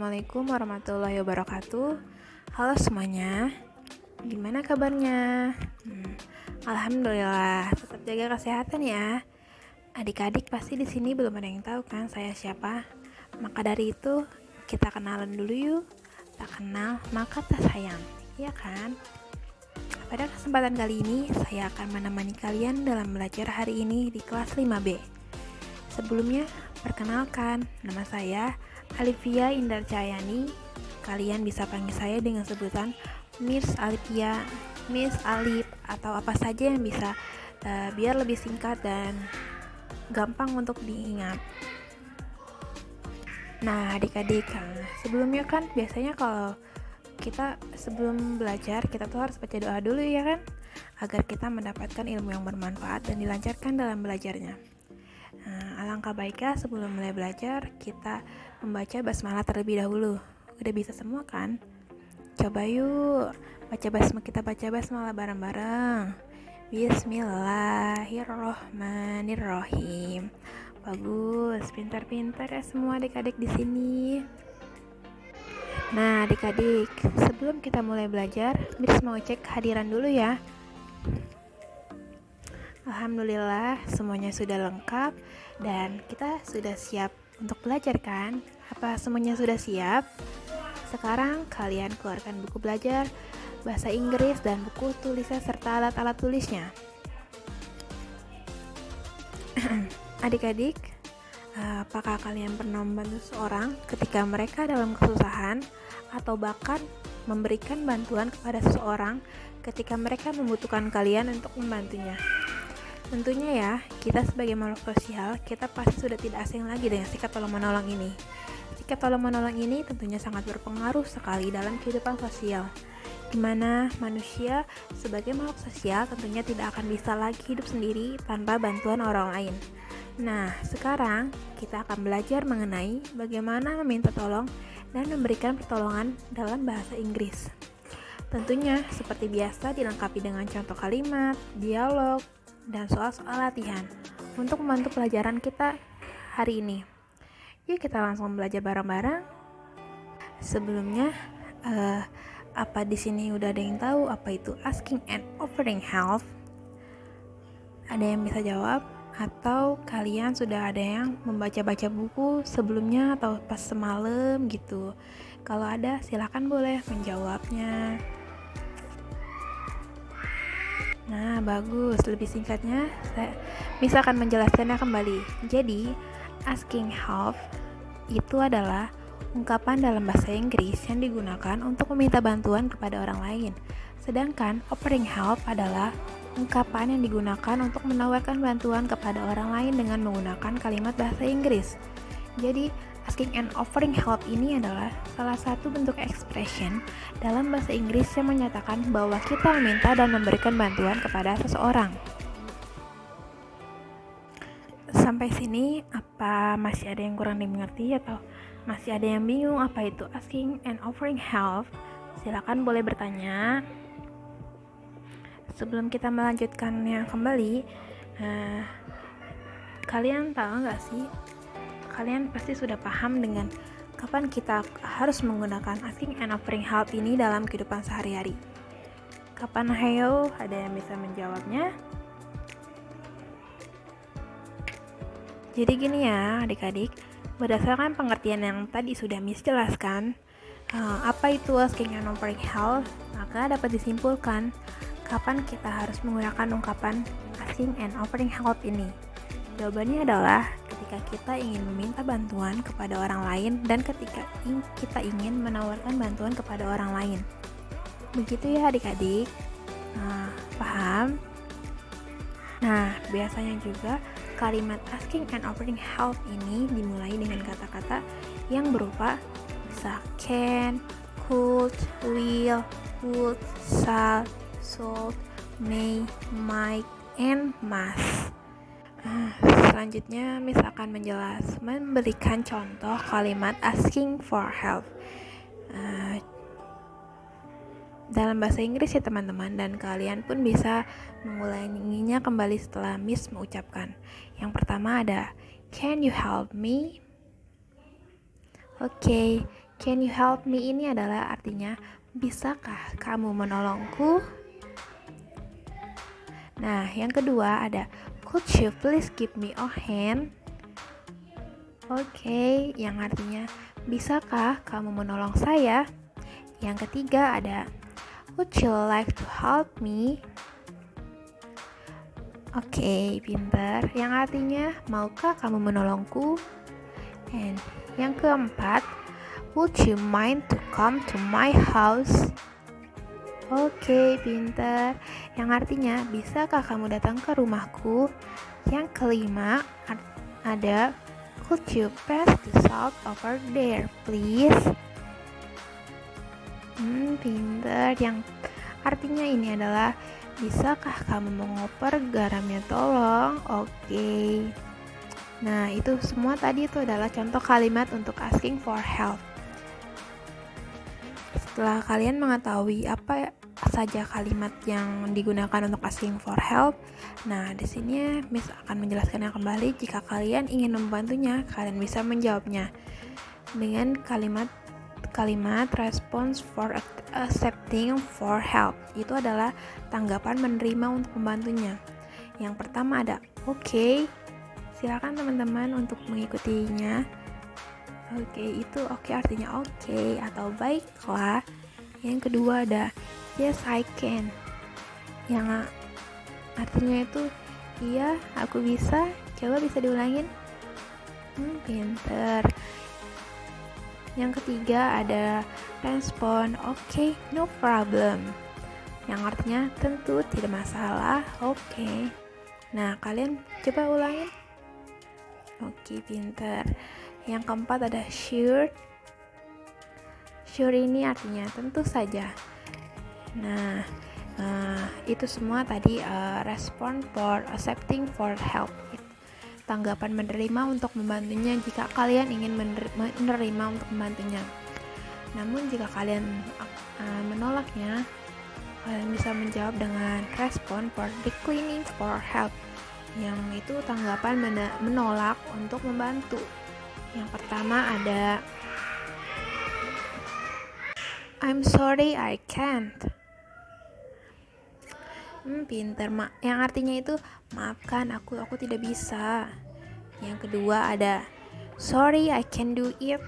Assalamualaikum warahmatullahi wabarakatuh. Halo semuanya, gimana kabarnya? Alhamdulillah, tetap jaga kesehatan ya. Adik-adik pasti di sini belum ada yang tahu kan saya siapa. Maka dari itu kita kenalan dulu yuk. Tak kenal maka tak sayang, ya kan? Pada kesempatan kali ini saya akan menemani kalian dalam belajar hari ini di kelas 5B. Sebelumnya, perkenalkan, nama saya Alifia Indarcayani. Kalian bisa panggil saya dengan sebutan Miss Alifia, Miss Alif, atau apa saja yang bisa, biar lebih singkat dan gampang untuk diingat. Nah, adik-adik, sebelumnya kan biasanya kalau kita sebelum belajar kita tuh harus baca doa dulu ya kan, agar kita mendapatkan ilmu yang bermanfaat dan dilancarkan dalam belajarnya. Alangkah baiknya sebelum mulai belajar kita membaca basmalah terlebih dahulu. Udah bisa semua kan? Coba yuk kita baca basmalah bareng-bareng. Bismillahirrohmanirrohim. Bagus, pintar-pintar ya semua adik-adik di sini. Nah adik-adik, sebelum kita mulai belajar, Miss mau cek kehadiran dulu ya. Alhamdulillah semuanya sudah lengkap dan kita sudah siap untuk belajar kan? Apa semuanya sudah siap? Sekarang kalian keluarkan buku belajar bahasa Inggris dan buku tulisnya serta alat-alat tulisnya. Adik-adik, apakah kalian pernah membantu seseorang ketika mereka dalam kesusahan atau bahkan memberikan bantuan kepada seseorang ketika mereka membutuhkan kalian untuk membantunya? Tentunya ya, kita sebagai makhluk sosial, kita pasti sudah tidak asing lagi dengan sikap tolong-menolong ini. Sikap tolong-menolong ini tentunya sangat berpengaruh sekali dalam kehidupan sosial, di mana manusia sebagai makhluk sosial tentunya tidak akan bisa lagi hidup sendiri tanpa bantuan orang lain. Nah, sekarang kita akan belajar mengenai bagaimana meminta tolong dan memberikan pertolongan dalam bahasa Inggris. Tentunya seperti biasa dilengkapi dengan contoh kalimat, dialog, dan soal-soal latihan untuk membantu pelajaran kita hari ini. Yuk kita langsung belajar bareng-bareng. Sebelumnya, apa di sini udah ada yang tahu apa itu asking and offering help? Ada yang bisa jawab? Atau kalian sudah ada yang membaca-baca buku sebelumnya atau pas semalam gitu? Kalau ada, silakan boleh menjawabnya. Nah, bagus. Lebih singkatnya, saya akan menjelaskannya kembali. Jadi, asking help itu adalah ungkapan dalam bahasa Inggris yang digunakan untuk meminta bantuan kepada orang lain. Sedangkan offering help adalah ungkapan yang digunakan untuk menawarkan bantuan kepada orang lain dengan menggunakan kalimat bahasa Inggris. Jadi, asking and offering help ini adalah salah satu bentuk expression dalam bahasa Inggris yang menyatakan bahwa kita meminta dan memberikan bantuan kepada seseorang. Sampai sini, apa masih ada yang kurang dimengerti atau masih ada yang bingung apa itu asking and offering help? Silakan boleh bertanya. Sebelum kita melanjutkannya kembali, kalian tahu nggak sih? Kalian pasti sudah paham dengan kapan kita harus menggunakan asking and offering help ini dalam kehidupan sehari-hari. Kapan, hayo? Ada yang bisa menjawabnya? Jadi gini ya adik-adik, berdasarkan pengertian yang tadi sudah Miss jelaskan, apa itu asking and offering help, maka dapat disimpulkan kapan kita harus menggunakan ungkapan asking and offering help ini. Jawabannya adalah ketika kita ingin meminta bantuan kepada orang lain dan ketika kita ingin menawarkan bantuan kepada orang lain. Begitu ya adik-adik. Paham? Nah, biasanya juga kalimat asking and offering help ini dimulai dengan kata-kata yang berupa bisa can, could, will, would, shall, should, may, might, and must. Selanjutnya, Miss akan memberikan contoh kalimat asking for help dalam bahasa Inggris ya teman-teman, dan kalian pun bisa mengulanginya kembali setelah Miss mengucapkan. Yang pertama ada, can you help me? Okay, Can you help me ini adalah artinya bisakah kamu menolongku? Nah, yang kedua ada could you please give me a hand? Oke, yang artinya bisakah kamu menolong saya? Yang ketiga ada would you like to help me? Oke, pintar. Yang artinya maukah kamu menolongku? And yang keempat, would you mind to come to my house? Oke, pintar. Yang artinya bisakah kamu datang ke rumahku? Yang kelima ada could you pass the salt over there, please? Pintar. Yang artinya ini adalah bisakah kamu mengoper garamnya, tolong? Oke. Nah, itu semua tadi itu adalah contoh kalimat untuk asking for help. Setelah kalian mengetahui apa saja kalimat yang digunakan untuk asking for help, nah di sini Miss akan menjelaskannya kembali. Jika kalian ingin membantunya, kalian bisa menjawabnya dengan kalimat response for accepting for help. Itu adalah tanggapan menerima untuk membantunya. Yang pertama ada okay. Silakan teman-teman untuk mengikutinya. Oke, itu oke artinya oke atau baiklah. Yang kedua ada yes I can. Yang artinya itu iya aku bisa. Coba bisa diulangin. Pinter. Yang ketiga ada respon okay, no problem. Yang artinya tentu tidak masalah. Oke. Nah, kalian coba ulangin. Oke, pinter. Yang keempat ada sure. Sure ini artinya tentu saja. Nah, itu semua tadi respond for accepting for help. Tanggapan menerima untuk membantunya jika kalian ingin menerima untuk membantunya. Namun jika kalian menolaknya, kalian bisa menjawab dengan respond for declining for help, yang itu tanggapan menolak untuk membantu. Yang pertama ada I'm sorry I can't. Pinter, yang artinya itu maafkan aku tidak bisa. Yang kedua ada sorry I can't do it.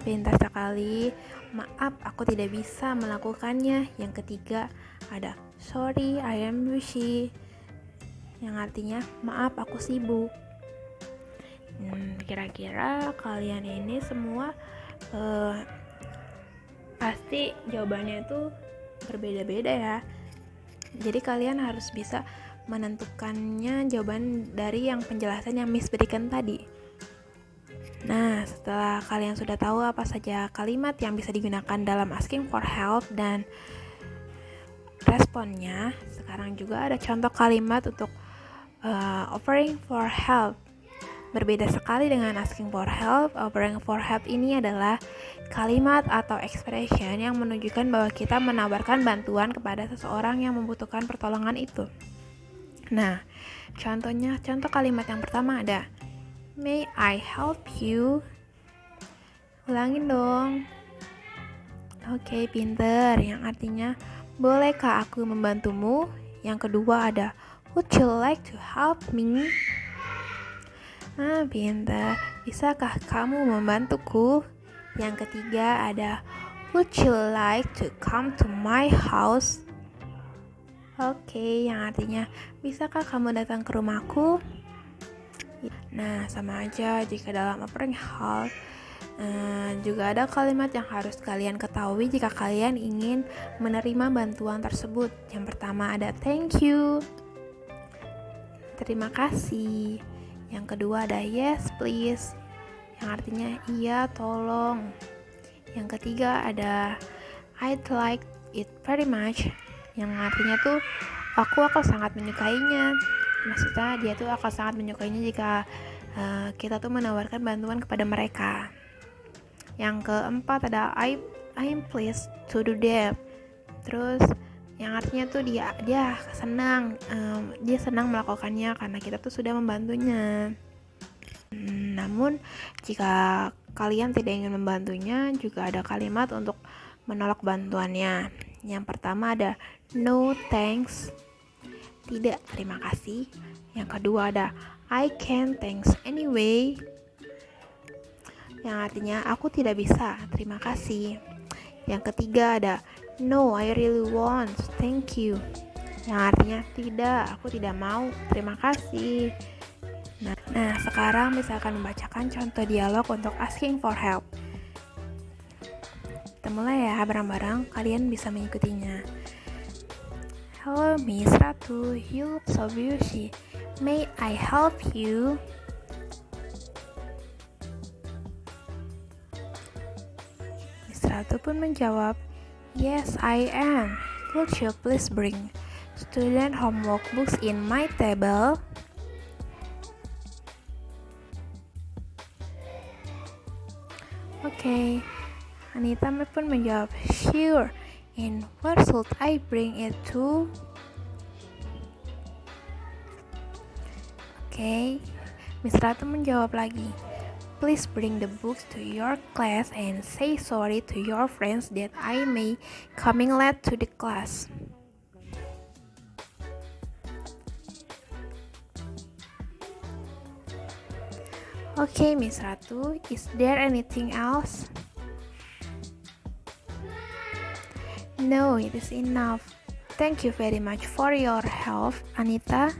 Pintar sekali. Maaf aku tidak bisa melakukannya. Yang ketiga ada sorry I am busy, yang artinya maaf aku sibuk. Kira-kira kalian ini semua pasti jawabannya itu berbeda-beda ya. Jadi kalian harus bisa menentukannya jawaban dari yang penjelasan yang Miss berikan tadi. Nah, setelah kalian sudah tahu apa saja kalimat yang bisa digunakan dalam asking for help dan responnya, sekarang juga ada contoh kalimat untuk offering for help. Berbeda sekali dengan asking for help. Offering for help ini adalah kalimat atau expression yang menunjukkan bahwa kita menawarkan bantuan kepada seseorang yang membutuhkan pertolongan itu. Nah, contoh kalimat yang pertama ada May I help you? Ulangin dong. Oke, pinter. Yang artinya bolehkah aku membantumu? Yang kedua ada Would you like to help me? Pintar. Bisakah kamu membantuku? Yang ketiga ada Would you like to come to my house? Oke, yang artinya bisakah kamu datang ke rumahku? Nah, sama aja jika dalam offering help. Juga ada kalimat yang harus kalian ketahui jika kalian ingin menerima bantuan tersebut. Yang pertama ada thank you, terima kasih. Yang kedua ada yes please, yang artinya iya tolong. Yang ketiga ada I'd like it very much, yang artinya tuh aku akan sangat menyukainya. Maksudnya dia tuh akan sangat menyukainya jika kita tuh menawarkan bantuan kepada mereka. Yang keempat ada I'm pleased to do that. Terus yang artinya tuh dia senang, dia senang melakukannya karena kita tuh sudah membantunya. Namun jika kalian tidak ingin membantunya, juga ada kalimat untuk menolak bantuannya. Yang pertama ada no thanks, tidak terima kasih. Yang kedua ada I can't thanks anyway, yang artinya aku tidak bisa, terima kasih. Yang ketiga ada no I really want, thank you, yang artinya tidak, aku tidak mau, terima kasih. Nah, sekarang misalkan membacakan contoh dialog untuk asking for help. Kita mulai ya bareng-bareng, kalian bisa mengikutinya. Hello Miss Ratu, you look so beauty. May I help you? Miss Ratu pun menjawab, yes I am. Could you please bring student homework books in my table? Okay, Anita pun menjawab, sure, and where should I bring it to? Okay, Miss Ratu menjawab lagi, please bring the books to your class and say sorry to your friends that I may coming late to the class. Okay, Miss Ratu, is there anything else? No, it is enough. Thank you very much for your help, Anita.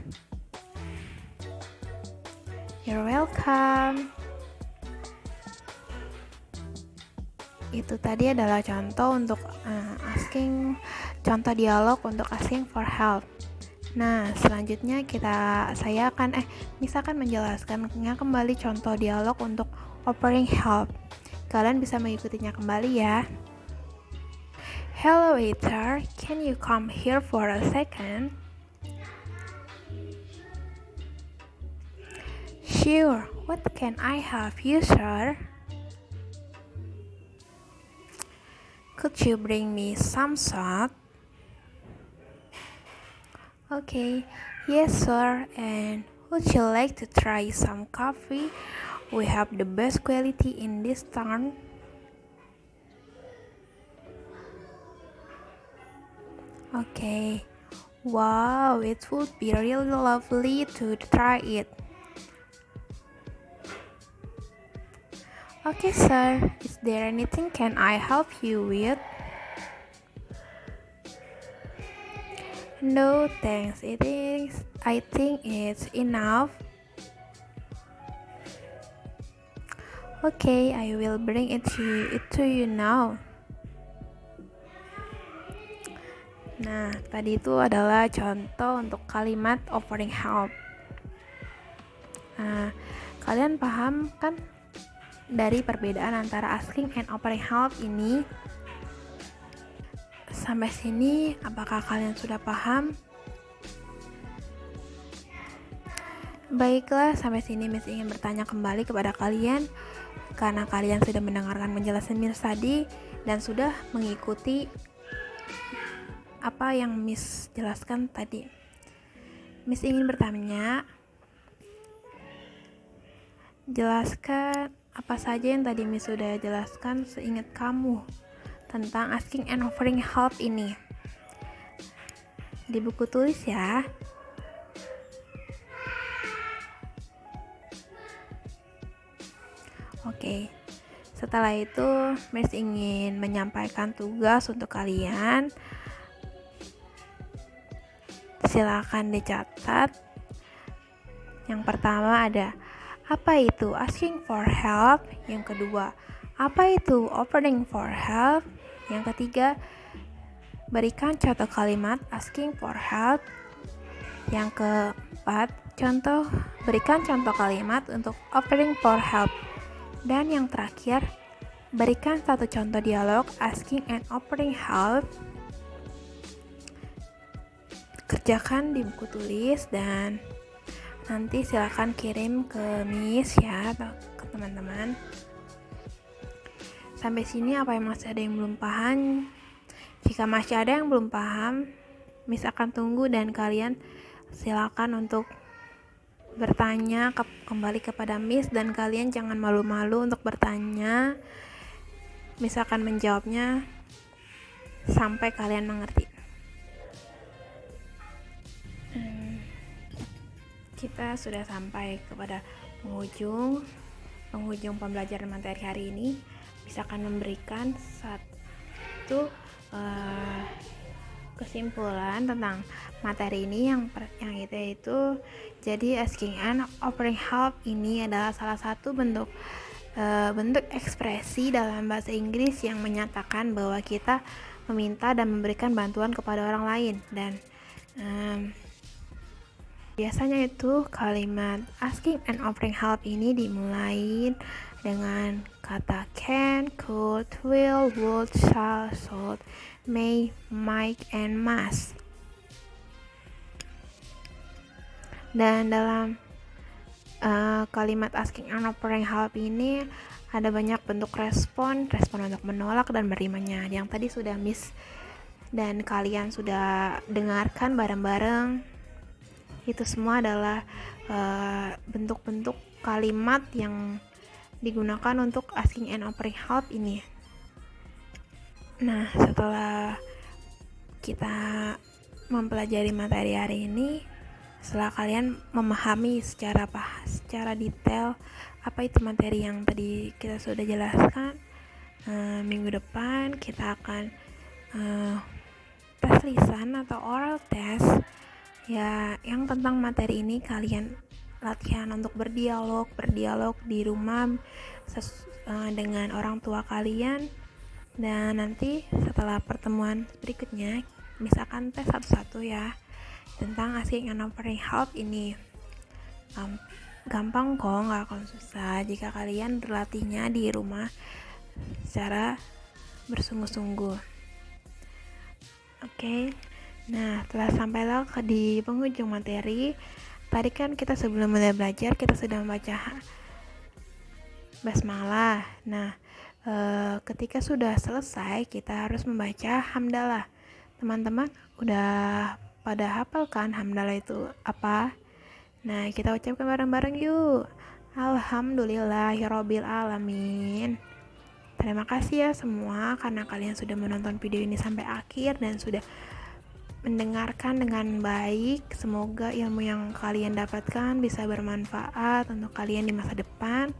You're welcome. Itu tadi adalah contoh untuk contoh dialog untuk asking for help. Nah, selanjutnya saya akan misalkan menjelaskannya kembali contoh dialog untuk offering help. Kalian bisa mengikutinya kembali ya. Hello waiter, can you come here for a second? Sure, what can I help you, sir? Could you bring me some salt? Okay, yes sir, and would you like to try some coffee? We have the best quality in this town. Okay, wow, it would be really lovely to try it. Okay sir, is there anything can I help you with? No thanks, I think it's enough. Okay, I will bring it to you now. Nah, tadi itu adalah contoh untuk kalimat offering help. Nah, kalian paham kan dari perbedaan antara asking and offering help ini? Sampai sini, apakah kalian sudah paham? Baiklah, sampai sini Miss ingin bertanya kembali kepada kalian, karena kalian sudah mendengarkan penjelasan Miss tadi dan sudah mengikuti apa yang Miss jelaskan tadi. Miss ingin bertanya, jelaskan apa saja yang tadi Miss sudah jelaskan seingat kamu tentang asking and offering help ini. Di buku tulis ya. Oke. Setelah itu, Miss ingin menyampaikan tugas untuk kalian. Silakan dicatat. Yang pertama ada, apa itu asking for help? Yang kedua, apa itu offering for help? Yang ketiga, berikan contoh kalimat asking for help. Yang keempat, berikan contoh kalimat untuk offering for help. Dan yang terakhir, berikan satu contoh dialog asking and offering help. Kerjakan di buku tulis dan nanti silakan kirim ke Miss ya, atau ke teman-teman. Sampai sini apa yang masih ada yang belum paham? Jika masih ada yang belum paham, Miss akan tunggu dan kalian silakan untuk bertanya kembali kepada Miss, dan kalian jangan malu-malu untuk bertanya. Miss akan menjawabnya sampai kalian mengerti. Kita sudah sampai kepada penghujung pembelajaran materi hari ini. Bisa akan memberikan satu kesimpulan tentang materi ini yang itu jadi asking and offering help ini adalah salah satu bentuk ekspresi dalam bahasa Inggris yang menyatakan bahwa kita meminta dan memberikan bantuan kepada orang lain. Dan biasanya itu kalimat asking and offering help ini dimulai dengan kata can, could, will, would, shall, should, may, might, and must. Dan dalam kalimat asking and offering help ini ada banyak bentuk respon untuk menolak dan menerimanya, yang tadi sudah Miss dan kalian sudah dengarkan bareng-bareng. Itu semua adalah bentuk-bentuk kalimat yang digunakan untuk asking and offering help ini. Nah, setelah kita mempelajari materi hari ini, setelah kalian memahami secara detail apa itu materi yang tadi kita sudah jelaskan, minggu depan kita akan tes lisan atau oral test ya, yang tentang materi ini. Kalian latihan untuk berdialog di rumah dengan orang tua kalian, dan nanti setelah pertemuan berikutnya misalkan tes satu-satu ya tentang asking and offering help ini. Gampang kok, nggak akan susah jika kalian berlatihnya di rumah secara bersungguh-sungguh. Oke. Nah, telah sampailah di penghujung materi. Tadi kan kita sebelum mulai belajar kita sudah membaca basmalah. Nah, ketika sudah selesai kita harus membaca hamdalah. Teman-teman udah pada hafal kan hamdalah itu apa? Nah, kita ucapkan bareng-bareng yuk. Alhamdulillahirabbil alamin. Terima kasih ya semua karena kalian sudah menonton video ini sampai akhir dan sudah mendengarkan dengan baik. Semoga ilmu yang kalian dapatkan bisa bermanfaat untuk kalian di masa depan.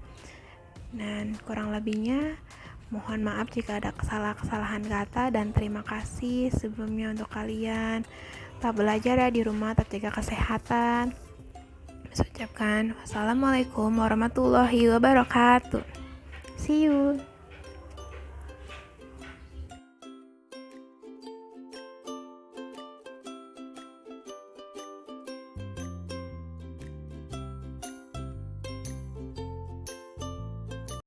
Dan kurang lebihnya mohon maaf jika ada kesalahan kata, dan terima kasih sebelumnya untuk kalian. Tetap belajar ya di rumah, tetap jaga kesehatan. Saya ucapkan wassalamualaikum warahmatullahi wabarakatuh. See you.